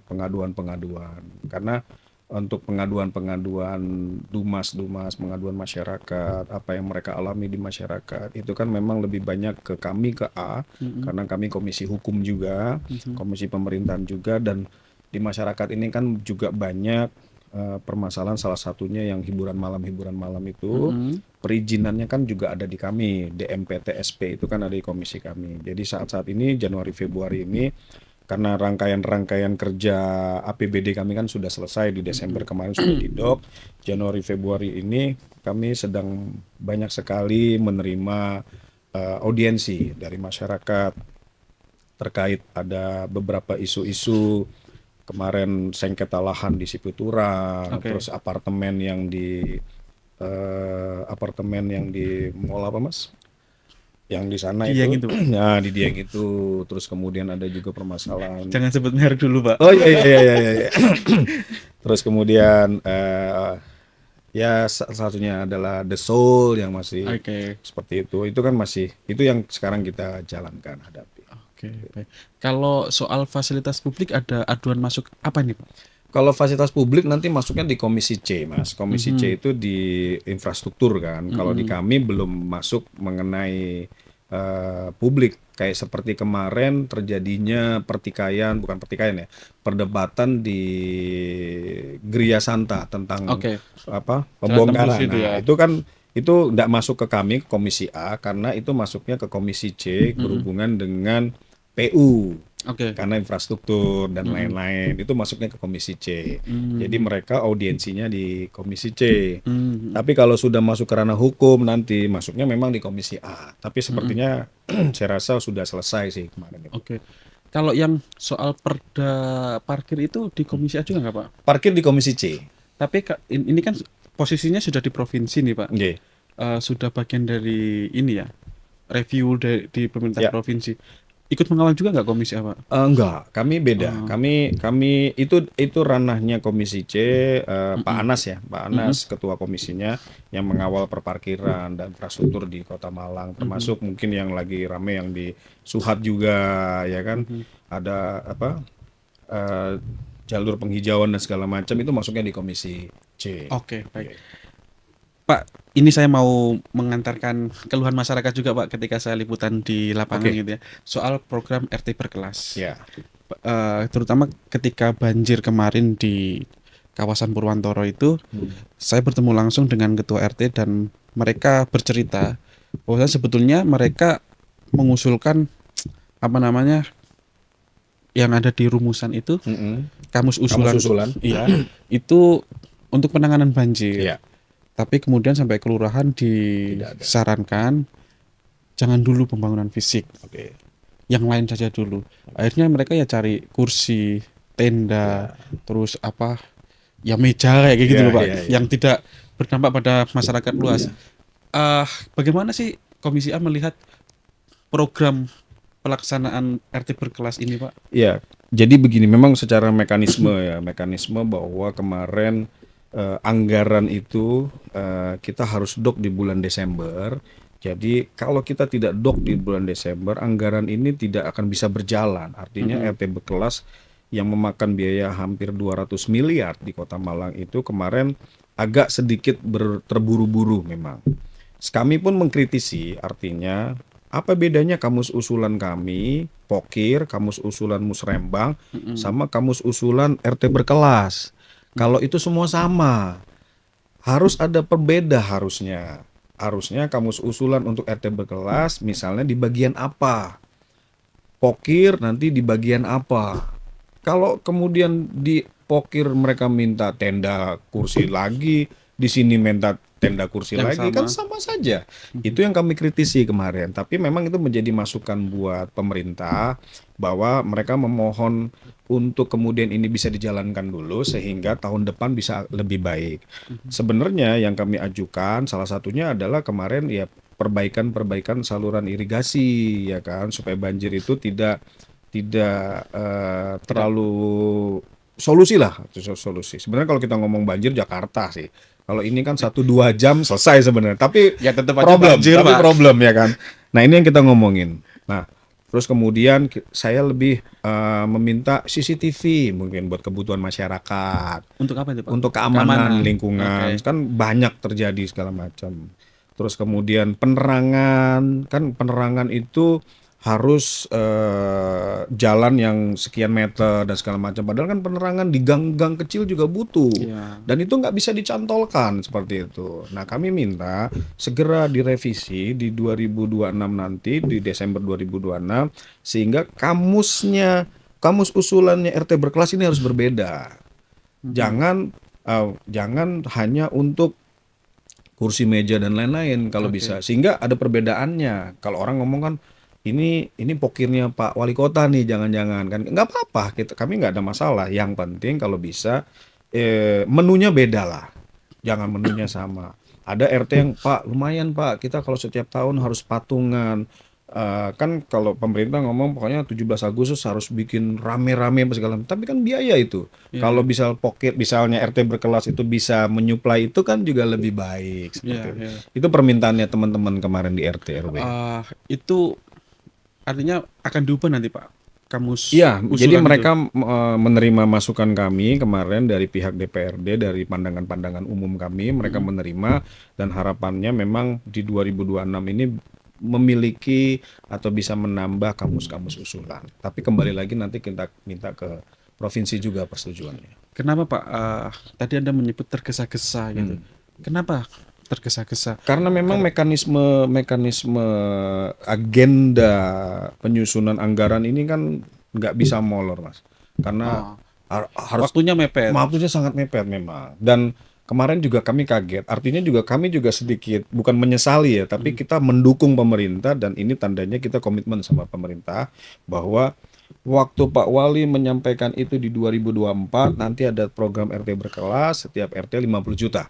pengaduan-pengaduan. Karena untuk pengaduan-pengaduan dumas-dumas, pengaduan masyarakat, apa yang mereka alami di masyarakat, itu kan memang lebih banyak ke kami, ke A, Mhm. karena kami komisi hukum juga, Mhm. komisi pemerintahan juga, dan di masyarakat ini kan juga banyak permasalahan, salah satunya yang hiburan malam itu Mhm. perizinannya kan juga ada di kami, DMPTSP itu kan ada di komisi kami. Jadi saat-saat ini Januari Februari ini karena rangkaian-rangkaian kerja APBD kami kan sudah selesai di Desember kemarin sudah didok. Januari Februari ini kami sedang banyak sekali menerima audiensi dari masyarakat terkait ada beberapa isu-isu kemarin sengketa lahan di Ciputurang, Oke. terus apartemen yang di mall apa Mas? Yang di sana Dieng itu, itu, Pak. nah di Dieng itu, terus kemudian ada juga permasalahan. Jangan sebut merek dulu, Pak. Oh iya iya iya iya, iya. Iya. Terus kemudian ya salah satunya adalah The Soul yang masih Oke. seperti itu kan masih itu yang sekarang kita jalankan hadapi. Oke, baik. Kalau soal fasilitas publik ada aduan masuk apa nih, Pak? Kalau fasilitas publik nanti masuknya di Komisi C, Mas. Komisi C Mhm. itu di infrastruktur kan. Kalau di Mhm. kami belum masuk mengenai publik. Kayak seperti kemarin terjadinya bukan pertikaian ya, perdebatan di Gria Santa tentang Oke. Jalan tembus pembongkaran. itu Nah, ya. itu kan itu tidak masuk ke kami, ke Komisi A, karena itu masuknya ke Komisi C Mhm. berhubungan dengan PU Oke. karena infrastruktur dan Mhm. lain-lain itu masuknya ke Komisi C. Jadi Mhm. mereka audiensinya di Komisi C. Mhm. Tapi kalau sudah masuk ke ranah hukum nanti masuknya memang di Komisi A. Tapi Mhm. sepertinya saya rasa sudah selesai sih kemarin itu. Oke. Kalau yang soal perda parkir itu di Komisi A juga nggak, Pak? Parkir di Komisi C. Tapi ini kan posisinya sudah di provinsi nih, Pak. Nggih. Sudah bagian dari ini ya, review di pemerintah Ya. provinsi. Ikut mengawal juga nggak Komisi A, Pak? Enggak, kami beda. Oh. Kami itu ranahnya Komisi C, Pak Mhm. Anas ya, Pak Anas ketua komisinya yang mengawal perparkiran dan infrastruktur di Kota Malang, termasuk mungkin yang lagi rame yang di Suhat juga ya kan. Mhm. Ada apa? eh, jalur penghijauan dan segala macam itu masuknya di Komisi C. Oke, baik. Oke. Pak, ini saya mau mengantarkan keluhan masyarakat juga Pak ketika saya liputan di lapangan Oke. gitu ya. Soal program RT berkelas. Ya. Terutama ketika banjir kemarin di kawasan Purwantoro itu, saya bertemu langsung dengan ketua RT dan mereka bercerita bahwa sebetulnya mereka mengusulkan apa namanya yang ada di rumusan itu Mm-mm. kamus Kamus usulan, usulan. iya, itu untuk penanganan banjir. Iya. Tapi kemudian sampai kelurahan Tidak ada. disarankan jangan dulu pembangunan fisik, Oke. yang lain saja dulu. Akhirnya mereka ya cari kursi, tenda, Ya. terus apa ya meja kayak gitu Ya, loh Pak, ya, ya. yang tidak berdampak pada masyarakat luas. Bagaimana sih Komisi A melihat program pelaksanaan RT berkelas ini Pak? Iya, jadi begini, memang secara mekanisme bahwa kemarin anggaran itu kita harus dok di bulan Desember. Jadi kalau kita tidak dok di bulan Desember, anggaran ini tidak akan bisa berjalan. Artinya RT berkelas yang memakan biaya hampir 200 miliar di Kota Malang itu kemarin agak sedikit terburu-buru memang. Kami pun mengkritisi, artinya apa bedanya kamus usulan kami, Pokir, kamus usulan Musrembang, sama kamus usulan RT berkelas. Kalau itu semua sama, harus ada perbeda harusnya. Harusnya kamus usulan untuk RT berkelas misalnya di bagian apa, Pokir nanti di bagian apa. Kalau kemudian di Pokir mereka minta tenda kursi lagi, di sini minta tenda kursi Yang lagi, sama. kan sama saja. Itu yang kami kritisi kemarin. Tapi memang itu menjadi masukan buat pemerintah bahwa mereka memohon untuk kemudian ini bisa dijalankan dulu sehingga tahun depan bisa lebih baik. Sebenarnya yang kami ajukan salah satunya adalah kemarin ya perbaikan saluran irigasi ya kan supaya banjir itu tidak terlalu solusi. Sebenarnya kalau kita ngomong banjir Jakarta sih. Kalau ini kan 1-2 jam selesai sebenarnya. Tapi Ya tetap aja banjir, Pak. problem ya kan. Nah ini yang kita ngomongin. Nah terus kemudian saya lebih meminta CCTV mungkin buat kebutuhan masyarakat, Untuk apa itu Pak? untuk keamanan Keamanan. lingkungan. Oke. Kan banyak terjadi segala macam. Terus kemudian penerangan, kan penerangan itu harus jalan yang sekian meter dan segala macam. Padahal kan penerangan di gang-gang kecil juga butuh. Iya. Dan itu nggak bisa dicantolkan seperti itu. Nah kami minta segera direvisi di 2026 nanti, di Desember 2026, sehingga kamus usulannya RT berkelas ini harus berbeda. Jangan hanya untuk kursi meja dan lain-lain kalau Oke. bisa, sehingga ada perbedaannya. Kalau orang ngomong kan ini pokirnya Pak Wali Kota nih, jangan-jangan kan nggak apa-apa, kami nggak ada masalah. Yang penting kalau bisa menunya beda lah, jangan menunya sama. Ada RT yang Pak lumayan Pak, kita kalau setiap tahun harus patungan. Kan kalau pemerintah ngomong pokoknya 17 Agustus harus bikin rame-rame apa segala macam. Tapi kan biaya itu. Iya. Kalau misalnya RT berkelas itu bisa menyuplai itu kan juga lebih baik Iya, seperti itu. iya. Itu permintaannya teman-teman kemarin di RT RW. Itu artinya akan diubah nanti Pak kamus Iya, usulan jadi itu? mereka menerima masukan kami kemarin dari pihak DPRD, dari pandangan-pandangan umum kami, mereka menerima, dan harapannya memang di 2026 ini memiliki atau bisa menambah kamus-kamus usulan. Tapi kembali lagi nanti kita minta ke provinsi juga persetujuannya. Kenapa Pak? Tadi Anda menyebut tergesa-gesa gitu. Kenapa tergesa-gesa? Karena memang mekanisme agenda penyusunan anggaran ini kan nggak bisa molor, Mas. Karena harus Waktunya mepet. waktunya sangat mepet memang. Dan kemarin juga kami kaget. Artinya juga kami juga sedikit bukan menyesali ya, tapi kita mendukung pemerintah, dan ini tandanya kita komitmen sama pemerintah bahwa waktu Pak Wali menyampaikan itu di 2024 nanti ada program RT berkelas, setiap RT 50 juta.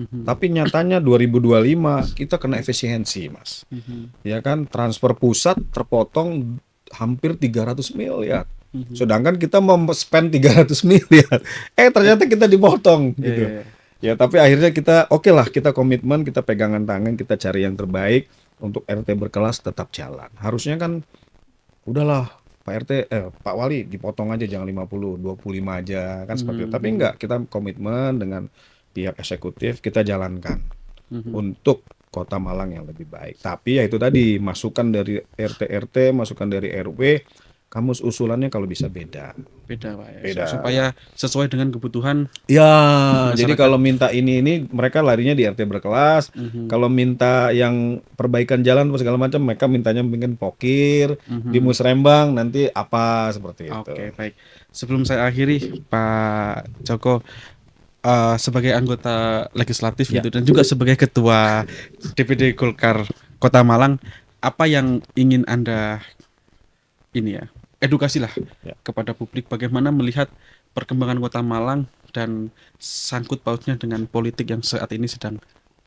Tapi nyatanya 2025 kita kena efisiensi, Mas. Ya kan, transfer pusat terpotong hampir 300 miliar. Sedangkan kita mau spend 300 miliar. Ternyata kita dipotong gitu. Iya. Ya, tapi akhirnya kita oke lah, kita komitmen, kita pegangan tangan, kita cari yang terbaik untuk RT berkelas tetap jalan. Harusnya kan udahlah Pak Wali dipotong aja, jangan 50, 25 aja kan seperti itu. Tapi enggak, kita komitmen dengan pihak eksekutif, kita jalankan. untuk Kota Malang yang lebih baik. Tapi ya itu tadi, masukan dari RT-RT, masukan dari RW, kamus usulannya kalau bisa beda. Beda Pak ya. Beda. Supaya sesuai dengan kebutuhan Ya, masyarakat. jadi kalau minta ini mereka larinya di RT berkelas. Kalau minta yang perbaikan jalan segala macam, mereka mintanya mungkin pokir, di musrembang nanti apa seperti itu. Oke, baik. Sebelum saya akhiri, Pak Joko, sebagai anggota legislatif Ya. gitu dan juga sebagai ketua DPD Golkar Kota Malang, apa yang ingin Anda ini ya, edukasi lah Ya. kepada publik bagaimana melihat perkembangan Kota Malang dan sangkut pautnya dengan politik yang saat ini sedang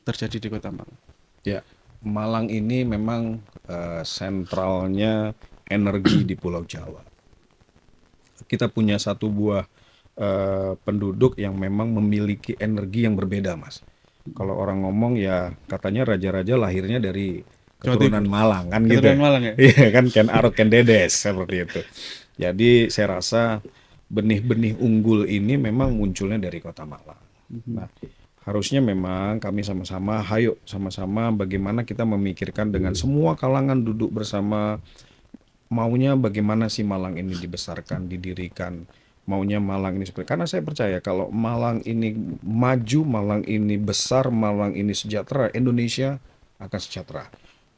terjadi di Kota Malang. Ya, Malang ini memang sentralnya energi di Pulau Jawa. Kita punya satu buah penduduk yang memang memiliki energi yang berbeda, Mas. Kalau orang ngomong ya katanya raja-raja lahirnya dari keturunan Malang kan gitu. Keturunan Malang ya? Iya kan, Ken Arok, Ken Dedes seperti itu. Jadi saya rasa benih-benih unggul ini memang munculnya dari Kota Malang. Nah, harusnya memang kami sama-sama, hayo sama-sama bagaimana kita memikirkan dengan semua kalangan duduk bersama, maunya bagaimana sih Malang ini dibesarkan, didirikan, maunya Malang ini seperti, karena saya percaya kalau Malang ini maju, Malang ini besar, Malang ini sejahtera, Indonesia akan sejahtera.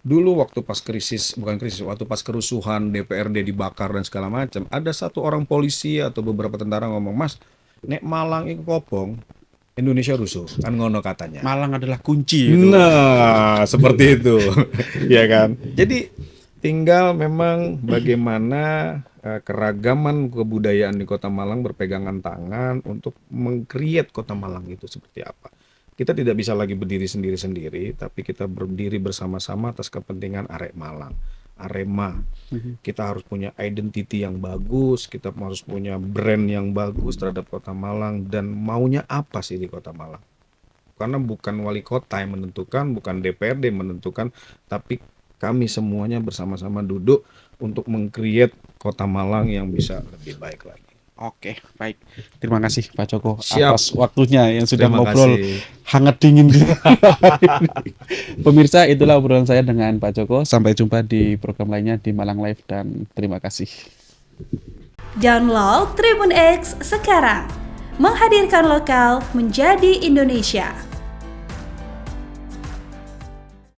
Dulu waktu pas krisis, bukan krisis, waktu pas kerusuhan DPRD dibakar dan segala macam, ada satu orang polisi atau beberapa tentara ngomong, "Mas, nek Malang itu kopong, Indonesia rusuh." Kan ngono katanya. Malang adalah kunci itu. Nah, seperti itu. Ya kan? Jadi tinggal memang bagaimana keragaman kebudayaan di Kota Malang berpegangan tangan untuk meng-create Kota Malang itu seperti apa. Kita tidak bisa lagi berdiri sendiri-sendiri, tapi kita berdiri bersama-sama atas kepentingan arek Malang, Arema. Kita harus punya identity yang bagus, kita harus punya brand yang bagus terhadap Kota Malang, dan maunya apa sih di Kota Malang. Karena bukan wali kota yang menentukan, bukan DPRD yang menentukan, tapi kami semuanya bersama-sama duduk untuk meng-create Kota Malang yang bisa lebih baik lagi. Oke, baik. Terima kasih Pak Joko Siap. atas waktunya yang sudah Terima ngobrol kasih. hangat dingin. Pemirsa, itulah obrolan saya dengan Pak Joko. Sampai jumpa di program lainnya di Malang Live dan terima kasih. Download Tribun X sekarang. Menghadirkan lokal menjadi Indonesia.